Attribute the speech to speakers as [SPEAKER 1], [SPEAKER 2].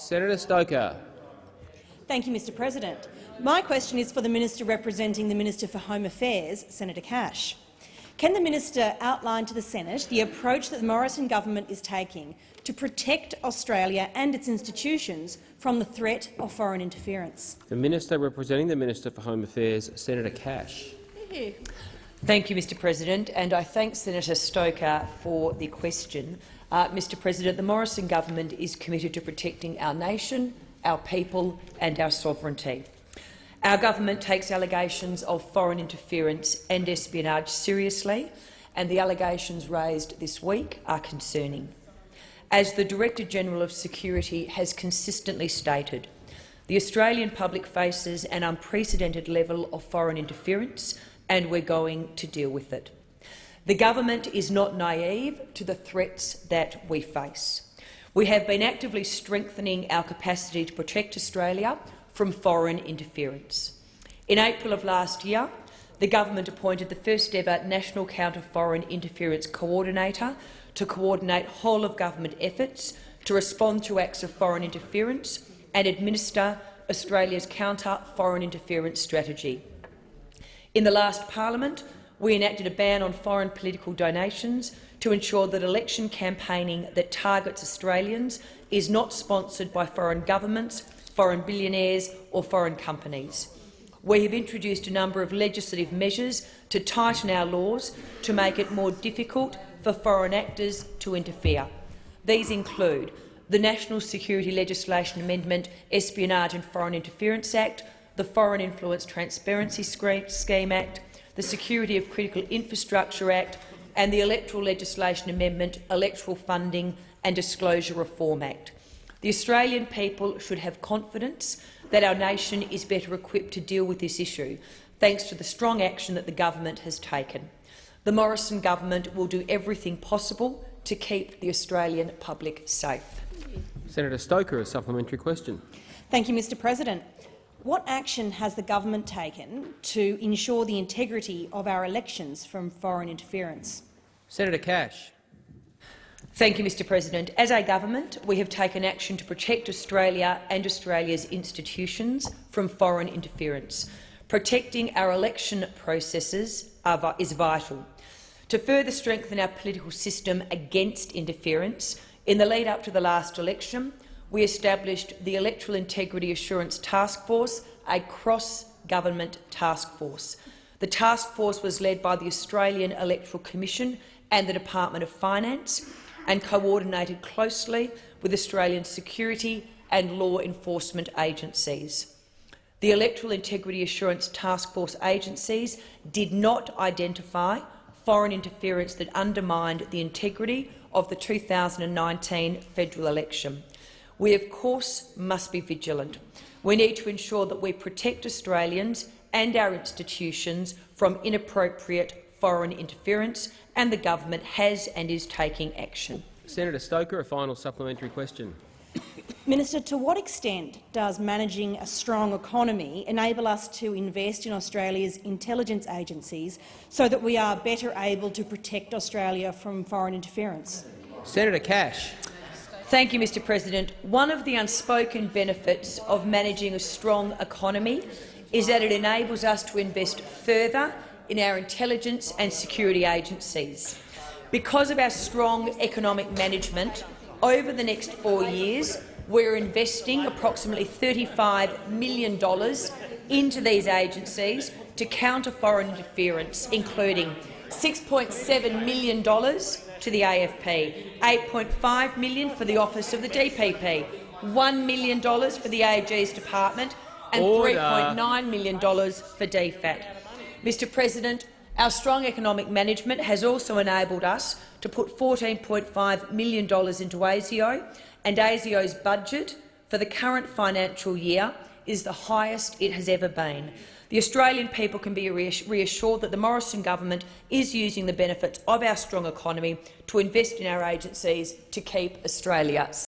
[SPEAKER 1] Senator Stoker.
[SPEAKER 2] Thank you, Mr President. My question is for the Minister representing the Minister for Home Affairs, Senator Cash. Can the minister outline to the Senate the approach that the Morrison government is taking to protect Australia and its institutions from the threat of foreign interference?
[SPEAKER 1] The Minister representing the Minister for Home Affairs, Senator Cash.
[SPEAKER 3] Thank you, Mr President, and I thank Senator Stoker for the question. Mr President, the Morrison government is committed to protecting our nation, our people and our sovereignty. Our government takes allegations of foreign interference and espionage seriously, and the allegations raised this week are concerning. As the Director-General of Security has consistently stated, the Australian public faces an unprecedented level of foreign interference, and we're going to deal with it. The government is not naive to the threats that we face. We have been actively strengthening our capacity to protect Australia from foreign interference. In April of last year, the government appointed the first-ever National Counter-Foreign Interference Coordinator to coordinate whole-of-government efforts to respond to acts of foreign interference and administer Australia's counter-foreign interference strategy. In the last parliament, we enacted a ban on foreign political donations to ensure that election campaigning that targets Australians is not sponsored by foreign governments, foreign billionaires or foreign companies. We have introduced a number of legislative measures to tighten our laws to make it more difficult for foreign actors to interfere. These include the National Security Legislation Amendment Espionage and Foreign Interference Act, the Foreign Influence Transparency Scheme Act, the Security of Critical Infrastructure Act and the Electoral Legislation Amendment Electoral Funding and Disclosure Reform Act. The Australian people should have confidence that our nation is better equipped to deal with this issue, thanks to the strong action that the government has taken. The Morrison government will do everything possible to keep the Australian public safe.
[SPEAKER 1] Senator Stoker, a supplementary question.
[SPEAKER 2] Thank you, Mr President. What action has the government taken to ensure the integrity of our elections from foreign interference?
[SPEAKER 1] Senator Cash.
[SPEAKER 3] Thank you, Mr President. As a government, we have taken action to protect Australia and Australia's institutions from foreign interference. Protecting our election processes is vital. To further strengthen our political system against interference, in the lead-up to the last election, we established the Electoral Integrity Assurance Task Force, a cross-government task force. The task force was led by the Australian Electoral Commission and the Department of Finance and coordinated closely with Australian security and law enforcement agencies. The Electoral Integrity Assurance Task Force agencies did not identify foreign interference that undermined the integrity of the 2019 federal election. We, of course, must be vigilant. We need to ensure that we protect Australians and our institutions from inappropriate foreign interference, and the government has and is taking action.
[SPEAKER 1] Senator Stoker, a final supplementary question.
[SPEAKER 2] Minister, to what extent does managing a strong economy enable us to invest in Australia's intelligence agencies so that we are better able to protect Australia from foreign interference?
[SPEAKER 1] Senator Cash.
[SPEAKER 3] Thank you, Mr President. One of the unspoken benefits of managing a strong economy is that it enables us to invest further in our intelligence and security agencies. Because of our strong economic management, over the next 4 years we're investing approximately $35 million into these agencies to counter foreign interference, including $6.7 million to the AFP, $8.5 million for the Office of the DPP, $1 million for the AG's department and $3.9 million for DFAT. Mr President, our strong economic management has also enabled us to put $14.5 million into ASIO, and ASIO's budget for the current financial year is the highest it has ever been. The Australian people can be reassured that the Morrison government is using the benefits of our strong economy to invest in our agencies to keep Australia safe.